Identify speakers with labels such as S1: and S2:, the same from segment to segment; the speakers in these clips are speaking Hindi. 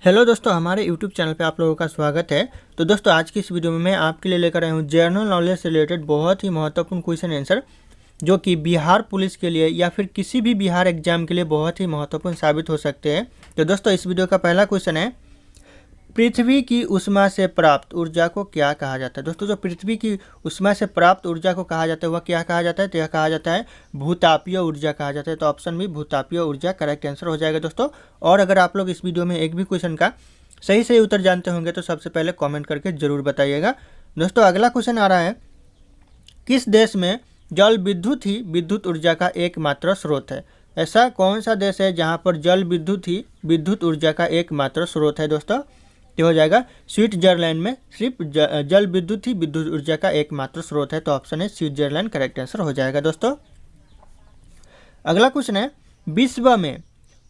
S1: हेलो दोस्तों, हमारे यूट्यूब चैनल पे आप लोगों का स्वागत है। तो दोस्तों, आज की इस वीडियो में मैं आपके लिए लेकर आया हूँ जनरल नॉलेज से रिलेटेड बहुत ही महत्वपूर्ण क्वेश्चन आंसर, जो कि बिहार पुलिस के लिए या फिर किसी भी बिहार एग्जाम के लिए बहुत ही महत्वपूर्ण साबित हो सकते हैं। तो दोस्तों, इस वीडियो का पहला क्वेश्चन है, पृथ्वी की ऊष्मा से प्राप्त ऊर्जा को क्या कहा जाता है। दोस्तों, जो पृथ्वी की ऊष्मा से प्राप्त ऊर्जा को कहा जाता है वह क्या कहा जाता है, तो यह कहा जाता है भूतापीय ऊर्जा कहा जाता है। तो ऑप्शन भी भूतापीय ऊर्जा करेक्ट आंसर हो जाएगा दोस्तों। और अगर आप लोग इस वीडियो में एक भी क्वेश्चन का सही उत्तर जानते होंगे तो सबसे पहले कमेंट करके जरूर बताइएगा। दोस्तों, अगला क्वेश्चन आ रहा है, किस देश में जल विद्युत ही विद्युत ऊर्जा का एकमात्र स्रोत है। ऐसा कौन सा देश है जहां पर जल विद्युत ही विद्युत ऊर्जा का एकमात्र स्रोत है। दोस्तों, तो हो जाएगा स्विट्जरलैंड में सिर्फ जल विद्युत ही विद्युत ऊर्जा का एकमात्र स्रोत है। तो ऑप्शन है स्विट्जरलैंड करेक्ट आंसर हो जाएगा दोस्तों। अगला क्वेश्चन है, विश्व में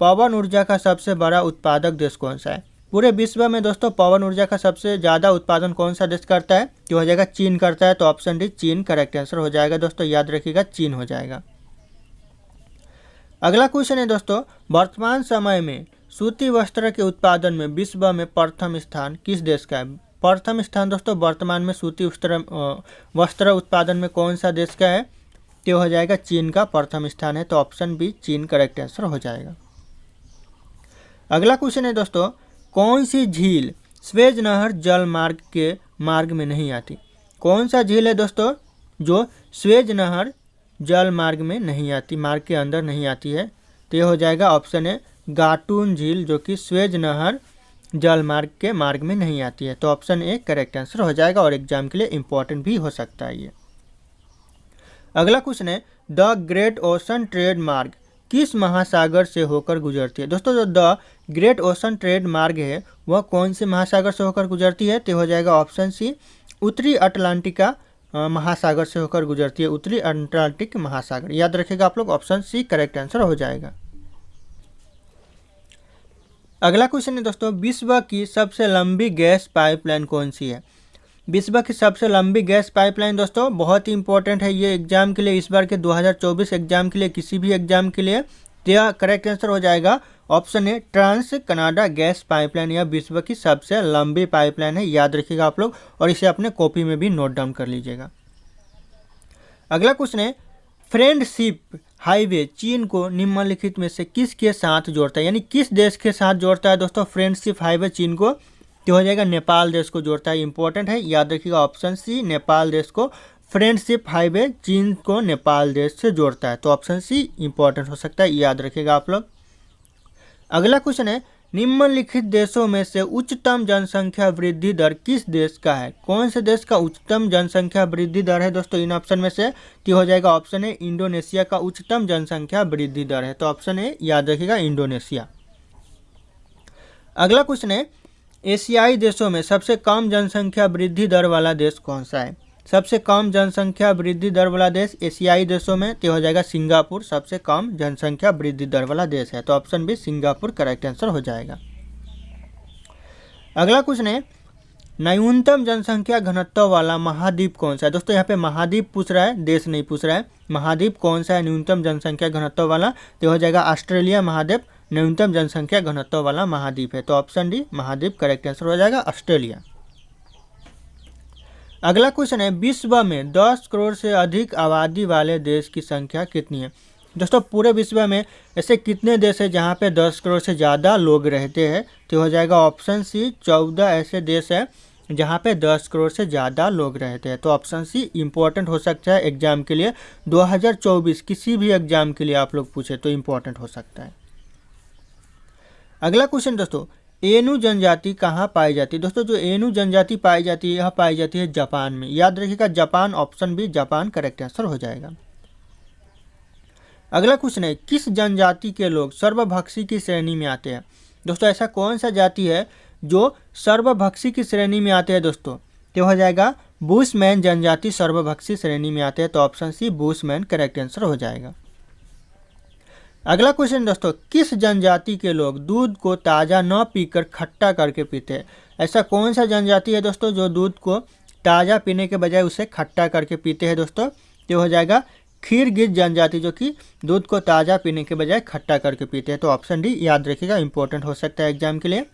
S1: पवन ऊर्जा का सबसे बड़ा उत्पादक देश कौन सा है। पूरे विश्व में दोस्तों पवन ऊर्जा का सबसे ज़्यादा उत्पादन कौन सा देश करता है, तो हो जाएगा चीन करता है। तो ऑप्शन डी चीन करेक्ट आंसर हो जाएगा दोस्तों, याद रखिएगा चीन हो जाएगा। अगला क्वेश्चन है दोस्तों, वर्तमान समय में सूती वस्त्र के उत्पादन में विश्व में प्रथम स्थान किस देश का है। प्रथम स्थान दोस्तों वर्तमान में सूती वस्त्र उत्पादन में कौन सा देश का है, तो हो जाएगा चीन का प्रथम स्थान है। तो ऑप्शन बी चीन करेक्ट आंसर हो जाएगा। अगला क्वेश्चन है दोस्तों, कौन सी झील स्वेज नहर जल मार्ग के मार्ग में नहीं आती। कौन सा झील है दोस्तों जो स्वेज नहर जल मार्ग में नहीं आती, मार्ग के अंदर नहीं आती है। तो ये हो जाएगा ऑप्शन है गाटून झील, जो कि स्वेज नहर जल मार्ग के मार्ग में नहीं आती है। तो ऑप्शन ए करेक्ट आंसर हो जाएगा और एग्जाम के लिए इंपॉर्टेंट भी हो सकता है ये। अगला क्वेश्चन है, द ग्रेट ओशन ट्रेड मार्ग किस महासागर से होकर गुजरती है। दोस्तों, जो द ग्रेट ओशन ट्रेड मार्ग है वह कौन से महासागर से होकर गुजरती है, तो हो जाएगा ऑप्शन सी उत्तरी अटलांटिका महासागर से होकर गुजरती है, उत्तरी अटलांटिक महासागर। याद रखिएगा आप लोग, ऑप्शन सी करेक्ट आंसर हो जाएगा। अगला क्वेश्चन है दोस्तों, विश्व की सबसे लंबी गैस पाइपलाइन कौन सी है। विश्व की सबसे लंबी गैस पाइपलाइन दोस्तों बहुत ही इंपॉर्टेंट है ये एग्जाम के लिए, इस बार के 2024 एग्जाम के लिए, किसी भी एग्जाम के लिए। तो यह करेक्ट आंसर हो जाएगा ऑप्शन है ट्रांस कनाडा गैस पाइपलाइन। यह विश्व की सबसे लंबी पाइपलाइन है, याद रखिएगा आप लोग, और इसे अपने कॉपी में भी नोट डाउन कर लीजिएगा। अगला क्वेश्चन है, फ्रेंडशिप हाईवे चीन को निम्नलिखित में से किसके साथ जोड़ता है, यानी किस देश के साथ जोड़ता है दोस्तों फ्रेंडशिप हाईवे चीन को, तो हो जाएगा नेपाल देश को जोड़ता है। इंपॉर्टेंट है, याद रखिएगा ऑप्शन सी नेपाल देश को फ्रेंडशिप हाईवे चीन को नेपाल देश से जोड़ता है। तो ऑप्शन सी इंपॉर्टेंट हो सकता है, याद रखिएगा आप लोग। अगला क्वेश्चन है, निम्नलिखित देशों में से उच्चतम जनसंख्या वृद्धि दर किस देश का है। कौन से देश का उच्चतम जनसंख्या वृद्धि दर है दोस्तों इन ऑप्शन में से, तो हो जाएगा ऑप्शन है इंडोनेशिया का उच्चतम जनसंख्या वृद्धि दर है। तो ऑप्शन है, याद रखिएगा इंडोनेशिया। अगला क्वेश्चन है, एशियाई देशों में सबसे कम जनसंख्या वृद्धि दर वाला देश कौन सा है। सबसे कम जनसंख्या वृद्धि दर वाला देश एशियाई देशों में, तो हो जाएगा सिंगापुर सबसे कम जनसंख्या वृद्धि दर वाला देश है। तो option B Singapore correct answer हो जाएगा। अगला क्वेश्चन है, न्यूनतम जनसंख्या घनत्व वाला महाद्वीप कौन सा है। दोस्तों, यहाँ पे महाद्वीप पूछ रहा है, देश नहीं पूछ रहा है। महाद्वीप कौन सा है न्यूनतम जनसंख्या घनत्व वाला, तो हो जाएगा ऑस्ट्रेलिया महाद्वीप न्यूनतम जनसंख्या घनत्व वाला महाद्वीप है। तो ऑप्शन डी महाद्वीप करेक्ट आंसर हो जाएगा ऑस्ट्रेलिया। अगला क्वेश्चन है, विश्व में 10 करोड़ से अधिक आबादी वाले देश की संख्या कितनी है। दोस्तों, पूरे विश्व में ऐसे कितने देश है जहाँ पे 10 करोड़ से ज़्यादा लोग रहते हैं, तो हो जाएगा ऑप्शन सी 14 ऐसे देश है जहाँ पे 10 करोड़ से ज़्यादा लोग रहते हैं। तो ऑप्शन सी इंपॉर्टेंट हो सकता है एग्जाम के लिए, 2024 किसी भी एग्जाम के लिए आप लोग पूछे तो इंपॉर्टेंट हो सकता है। अगला क्वेश्चन दोस्तों, एनु जनजाति कहाँ पाई जाती है। दोस्तों, जो एनु जनजाति पाई जाती है यह पाई जाती है जापान में, याद रखिएगा Japan, option B Japan correct answer हो जाएगा। अगला क्वेश्चन है, किस जनजाति के लोग सर्वभक्षी की श्रेणी में आते हैं। दोस्तों, ऐसा कौन सा जाति है जो सर्वभक्षी की श्रेणी में आते हैं दोस्तों, तो हो जाएगा बुशमैन जनजाति सर्वभक्षी श्रेणी में आते हैं। तो option C Bushman correct answer हो जाएगा। अगला क्वेश्चन दोस्तों, किस जनजाति के लोग दूध को ताज़ा न पीकर खट्टा करके पीते हैं। ऐसा कौन सा जनजाति है दोस्तों जो दूध को ताज़ा पीने के बजाय उसे खट्टा करके पीते हैं दोस्तों, तो हो जाएगा खीरगिज जनजाति, जो कि दूध को ताज़ा पीने के बजाय खट्टा करके पीते हैं। तो ऑप्शन डी याद रखिएगा इंपॉर्टेंट हो सकता है एग्जाम के लिए।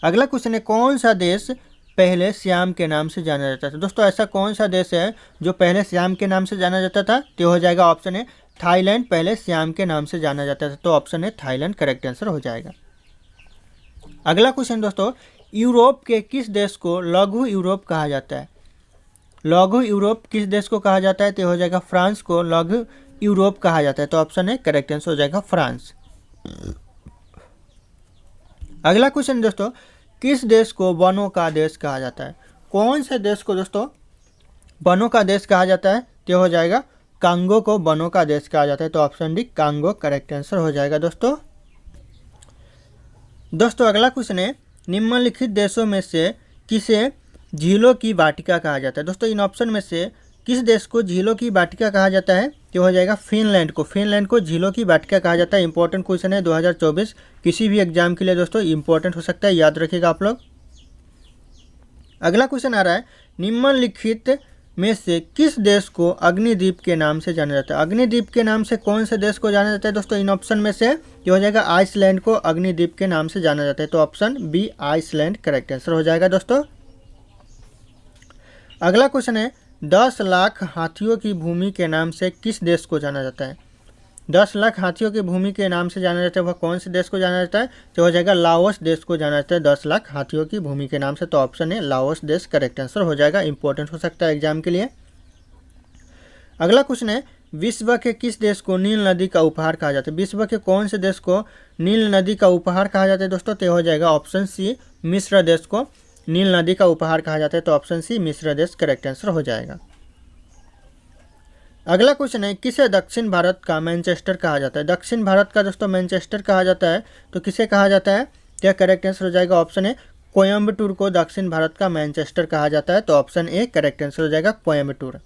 S1: अगला क्वेश्चन है, कौन सा देश पहले श्याम के नाम से जाना जाता था। दोस्तों ऐसा कौन सा देश है जो पहले श्याम के नाम से जाना जाता था, तो हो जाएगा ऑप्शन है थाईलैंड। पहले श्याम के नाम से जाना जाता था, तो ऑप्शन है थाईलैंड करेक्ट आंसर हो जाएगा। अगला क्वेश्चन दोस्तों, यूरोप के किस देश को लघु यूरोप कहा जाता है। लघु यूरोप किस देश को कहा जाता है, तो हो जाएगा फ्रांस को लघु यूरोप कहा जाता है, तो ऑप्शन है करेक्ट आंसर हो जाएगा फ्रांस। अगला क्वेश्चन दोस्तों, किस देश को वनों का देश कहा जाता है। कौन से देश को दोस्तों वनों का देश कहा जाता है, तो हो जाएगा कांगो को वनों का देश कहा जाता है, तो option D Congo correct answer हो जाएगा दोस्तों। अगला क्वेश्चन है, निम्नलिखित देशों में से किसे झीलों की वाटिका कहा जाता है। दोस्तों इन ऑप्शन में से किस देश को झीलों की वाटिका कहा जाता है, तो हो जाएगा फिनलैंड को। फिनलैंड को झीलों की वाटिका कहा जाता है। इंपॉर्टेंट क्वेश्चन है 2024 किसी भी एग्जाम के लिए दोस्तों इंपॉर्टेंट हो सकता है, याद रखिएगा आप लोग। अगला क्वेश्चन आ रहा है, निम्नलिखित में से किस देश को अग्निद्वीप के नाम से जाना जाता है। अग्निद्वीप के नाम से कौन से देश को जाना जाता है दोस्तों, इन ऑप्शन में से ये हो जाएगा आइसलैंड को अग्निद्वीप के नाम से जाना जाता है, तो option B Iceland correct answer हो जाएगा दोस्तों। अगला क्वेश्चन है, 10 लाख हाथियों की भूमि के नाम से किस देश को जाना जाता है। 10 लाख हाथियों की भूमि के नाम से जाना जाता है, वह कौन से देश को जाना जाता है, तो हो जाएगा लाओस देश को जाना जाता है 10 लाख हाथियों की भूमि के नाम से, तो ऑप्शन है लाओस देश करेक्ट आंसर हो जाएगा। इंपॉर्टेंट हो सकता है एग्जाम के लिए। अगला क्वेश्चन है, विश्व के किस देश को नील नदी का उपहार कहा जाता है। विश्व के कौन से देश को नील नदी का उपहार कहा जाता है दोस्तों, तो हो जाएगा ऑप्शन सी मिस्र देश को नील नदी का उपहार कहा जाता है, तो ऑप्शन सी मिस्र देश करेक्ट आंसर हो जाएगा। अगला क्वेश्चन है, किसे दक्षिण भारत का मैनचेस्टर कहा जाता है। दक्षिण भारत का दोस्तों मैनचेस्टर कहा जाता है, तो किसे कहा जाता है, क्या करेक्ट आंसर हो जाएगा ऑप्शन है कोयम्बटूर को दक्षिण भारत का मैनचेस्टर कहा जाता है, तो ऑप्शन ए करेक्ट आंसर हो जाएगा कोयम्बटूर।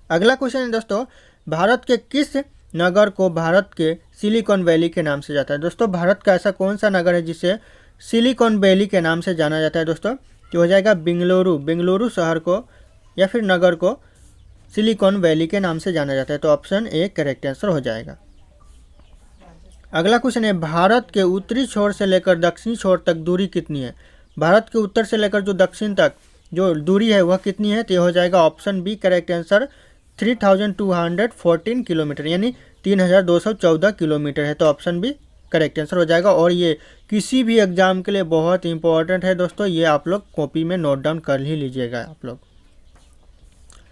S1: अगला क्वेश्चन है दोस्तों, भारत के किस नगर को भारत के सिलिकॉन वैली के नाम से जाता है। दोस्तों भारत का ऐसा कौन सा नगर है जिसे सिलिकॉन वैली के नाम से जाना जाता है दोस्तों, तो हो जाएगा बेंगलुरु। बेंगलुरु शहर को या फिर नगर को सिलिकॉन वैली के नाम से जाना जाता है, तो ऑप्शन ए करेक्ट आंसर हो जाएगा। अगला क्वेश्चन है, भारत के उत्तरी छोर से लेकर दक्षिणी छोर तक दूरी कितनी है। भारत के उत्तर से लेकर जो दक्षिण तक जो दूरी है वह कितनी है, तो हो जाएगा option B correct answer 3214 kilometre, यानी 3214 किलोमीटर है, तो ऑप्शन बी करेक्ट आंसर हो जाएगा। और ये किसी भी एग्जाम के लिए बहुत इंपॉर्टेंट है दोस्तों, ये आप लोग कॉपी में नोट डाउन कर ही लीजिएगा आप लोग।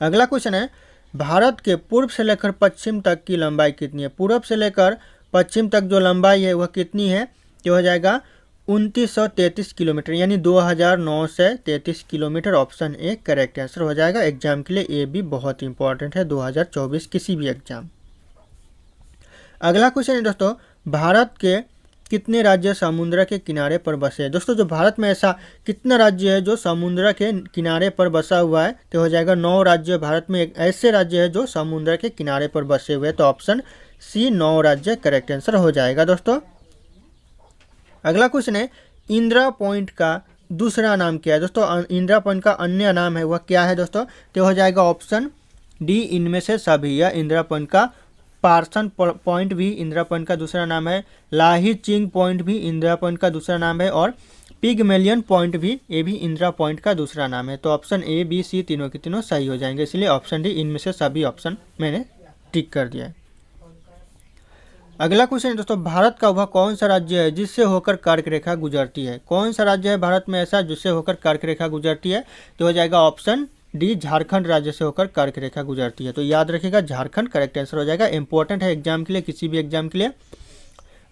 S1: अगला क्वेश्चन है, भारत के पूर्व से लेकर पश्चिम तक की लंबाई कितनी है। पूर्व से लेकर पश्चिम तक जो लंबाई है वह कितनी है, तो हो जाएगा 2933 किलोमीटर, यानी 2933 kilometre, option A correct answer हो जाएगा। एग्जाम के लिए ये भी बहुत इंपॉर्टेंट है 2024 किसी भी एग्जाम। अगला क्वेश्चन है दोस्तों, भारत के कितने राज्य समुद्र के किनारे पर बसे हैं। दोस्तों जो भारत में ऐसा कितना राज्य है जो समुद्र के किनारे पर बसा हुआ है, तो हो जाएगा 9 राज्य। भारत में एक ऐसे राज्य है जो समुद्र के किनारे पर बसे हुए हैं, तो ऑप्शन सी 9 राज्य करेक्ट आंसर हो जाएगा दोस्तों। अगला क्वेश्चन है, इंदिरा पॉइंट का दूसरा नाम क्या है। दोस्तों इंदिरा पॉइंट का अन्य नाम है वह क्या है दोस्तों, तो हो जाएगा ऑप्शन डी इनमें से सभी। या इंदिरा पॉइंट का पार्सन पॉइंट भी इंदिरा पॉइंट का दूसरा नाम है, लाही चिंग पॉइंट भी इंदिरा पॉइंट का दूसरा नाम है, और पिगमेलियन पॉइंट भी ये भी इंदिरा पॉइंट का दूसरा नाम है, तो ऑप्शन ए बी सी तीनों के तीनों सही हो जाएंगे, इसलिए ऑप्शन डी इनमें से सभी ऑप्शन मैंने टिक कर दिया है। अगला क्वेश्चन है दोस्तों, भारत का वह कौन सा राज्य है जिससे होकर कर्क रेखा गुजरती है। कौन सा राज्य है भारत में ऐसा जिससे होकर कर्क रेखा गुजरती है, तो हो जाएगा ऑप्शन डी झारखंड राज्य से होकर कर्क रेखा गुजरती है, तो याद रखिएगा झारखंड करेक्ट आंसर हो जाएगा। इंपॉर्टेंट है एग्जाम के लिए, किसी भी एग्जाम के लिए।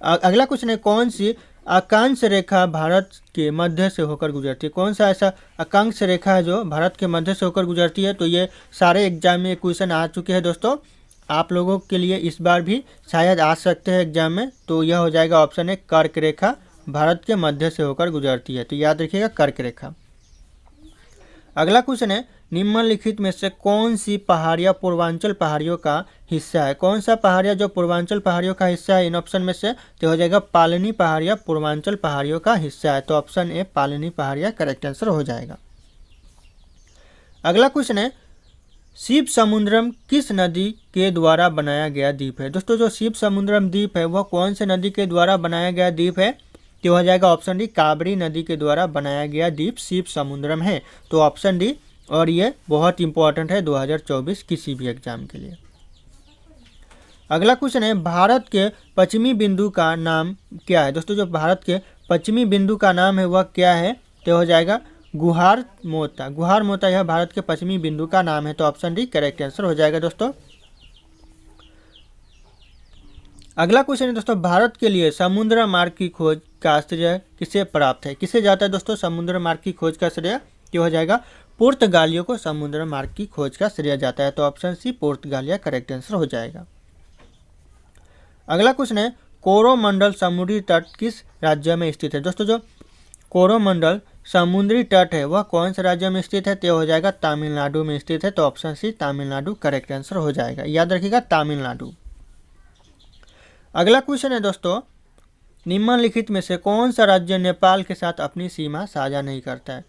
S1: अगला क्वेश्चन है, कौन सी अक्षांश रेखा भारत के मध्य से होकर गुजरती है। कौन सा ऐसा अक्षांश रेखा है जो भारत के मध्य से होकर गुजरती है, तो ये सारे एग्जाम में क्वेश्चन आ चुके हैं दोस्तों, आप लोगों के लिए इस बार भी शायद आ सकते हैं एग्जाम में, तो यह हो जाएगा ऑप्शन है कर्क रेखा भारत के मध्य से होकर गुजरती है, तो याद रखिएगा कर्क रेखा। अगला क्वेश्चन है, निम्नलिखित में से कौन सी पहाड़ियाँ पूर्वांचल पहाड़ियों का हिस्सा है। कौन सा पहाड़ियाँ जो पूर्वांचल पहाड़ियों का हिस्सा है इन ऑप्शन में से, तो हो जाएगा पालनी पहाड़ियाँ पूर्वांचल पहाड़ियों का हिस्सा है, तो ऑप्शन ए पालनी पहाड़ियाँ करेक्ट आंसर हो जाएगा। अगला क्वेश्चन है, शिव समुद्रम किस नदी के द्वारा बनाया गया द्वीप है। दोस्तों जो शिव समुद्रम द्वीप है वह कौन से नदी के द्वारा बनाया गया द्वीप है, तो हो जाएगा ऑप्शन डी, काबरी नदी के द्वारा बनाया गया द्वीप शिव समुद्रम है। तो ऑप्शन डी, और ये बहुत इंपॉर्टेंट है 2024 किसी भी एग्जाम के लिए। अगला क्वेश्चन है, भारत के पश्चिमी बिंदु का नाम क्या है। दोस्तों जो भारत के पश्चिमी बिंदु का नाम है वह क्या है, तो हो जाएगा गुहार मोता। गुहार मोता यह भारत के पश्चिमी बिंदु का नाम है। तो ऑप्शन डी करेक्ट आंसर हो जाएगा दोस्तों। अगला क्वेश्चन है दोस्तों, भारत के लिए समुद्र मार्ग की खोज का श्रेय किसे प्राप्त है। किसे जाता है दोस्तों समुद्र मार्ग की खोज का श्रेय, तो हो जाएगा पुर्तगालियों को समुद्र मार्ग की खोज का श्रेय जाता है। तो ऑप्शन सी पुर्तगालिया करेक्ट आंसर हो जाएगा। अगला क्वेश्चन है, कोरोमंडल समुद्री तट किस राज्य में स्थित है। दोस्तों जो कोरोमंडल समुद्री तट है वह कौन से राज्य में स्थित है, तो हो जाएगा तमिलनाडु में स्थित है। तो option C Tamil Nadu correct answer हो जाएगा, याद रखिएगा तमिलनाडु। अगला क्वेश्चन है दोस्तों, निम्नलिखित में से कौन सा राज्य नेपाल के साथ अपनी सीमा साझा नहीं करता है।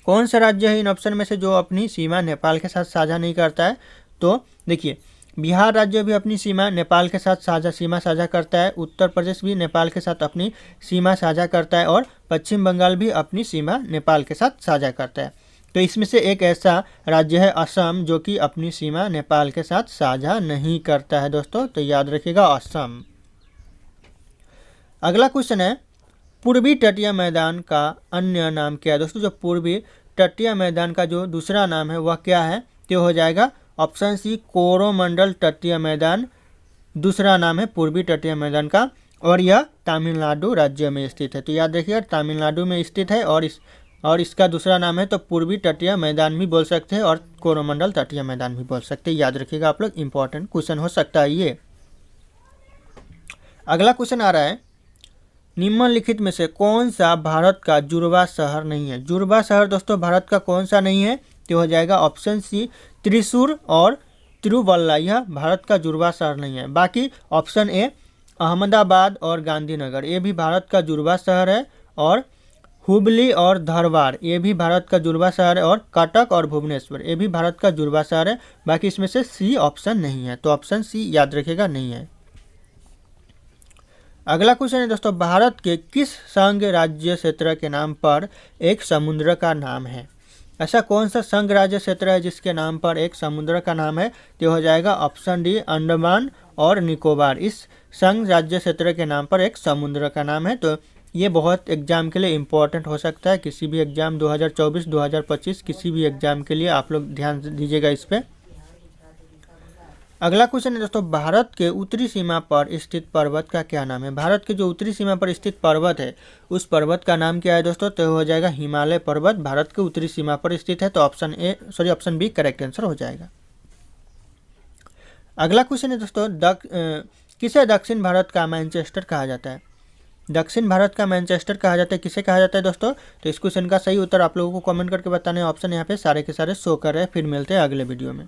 S1: कौन सा राज्य है इन ऑप्शन में से जो अपनी सीमा नेपाल के साथ साझा नहीं करता है। तो देखिए, बिहार राज्य भी अपनी सीमा नेपाल के साथ सीमा साझा करता है, उत्तर प्रदेश भी नेपाल के साथ अपनी सीमा साझा करता है, और पश्चिम बंगाल भी अपनी सीमा नेपाल के साथ साझा करता है। तो इसमें से एक ऐसा राज्य है असम, जो कि अपनी सीमा नेपाल के साथ साझा नहीं करता है दोस्तों। तो याद रखिएगा असम। अगला क्वेश्चन है, पूर्वी तटीय मैदान का अन्य नाम क्या है। दोस्तों जो पूर्वी तटीय मैदान का जो दूसरा नाम है वह क्या है, तो हो जाएगा ऑप्शन सी कोरोमंडल तटीय मैदान दूसरा नाम है पूर्वी तटीय मैदान का, और यह तमिलनाडु राज्य में स्थित है। तो याद रखिएगा तमिलनाडु में स्थित है, और इसका दूसरा नाम है तो पूर्वी तटीय मैदान भी बोल सकते हैं और कोरोमंडल तटीय मैदान भी बोल सकते हैं। याद रखिएगा आप लोग, इंपॉर्टेंट क्वेश्चन हो सकता है ये। अगला क्वेश्चन आ रहा है, निम्नलिखित में से कौन सा भारत का जुड़वा शहर नहीं है। जुड़वा शहर दोस्तों भारत का कौन सा नहीं है, तो हो जाएगा ऑप्शन सी त्रिशूर और तिरुवल्ला, यह भारत का जुड़वा शहर नहीं है। बाकी ऑप्शन ए अहमदाबाद और गांधीनगर ये भी भारत का जुड़वा शहर है, और हुबली और धारवाड़ ये भी भारत का जुड़वा शहर है, और कटक और भुवनेश्वर ये भी भारत का जुड़वा शहर है। बाकी इसमें से सी ऑप्शन नहीं है। तो ऑप्शन सी याद रखिएगा नहीं है। अगला क्वेश्चन है दोस्तों, भारत के किस संघ राज्य क्षेत्र के नाम पर एक समुद्र का नाम है। ऐसा कौन सा संघ राज्य क्षेत्र है जिसके नाम पर एक समुद्र का नाम है, तो हो जाएगा ऑप्शन डी अंडमान और निकोबार। इस संघ राज्य क्षेत्र के नाम पर एक समुद्र का नाम है। तो ये बहुत एग्जाम के लिए इम्पोर्टेंट हो सकता है, किसी भी एग्जाम 2024 2025 किसी भी एग्जाम के लिए आप लोग ध्यान दीजिएगा इस पर। अगला क्वेश्चन है दोस्तों, भारत के उत्तरी सीमा पर स्थित पर्वत का क्या नाम है। भारत के जो उत्तरी सीमा पर स्थित पर्वत है उस पर्वत का नाम क्या है दोस्तों, तो हो जाएगा हिमालय पर्वत भारत के उत्तरी सीमा पर स्थित है। तो ऑप्शन बी करेक्ट आंसर हो जाएगा। अगला क्वेश्चन है दोस्तों, किसे दक्षिण भारत का मैनचेस्टर कहा जाता है। दक्षिण भारत का मैनचेस्टर कहा जाता है, किसे कहा जाता है दोस्तों। तो इस क्वेश्चन का सही उत्तर आप लोगों को कमेंट करके बताना है। ऑप्शन यहाँ पे सारे के सारे शो कर रहे हैं। फिर मिलते हैं अगले वीडियो में।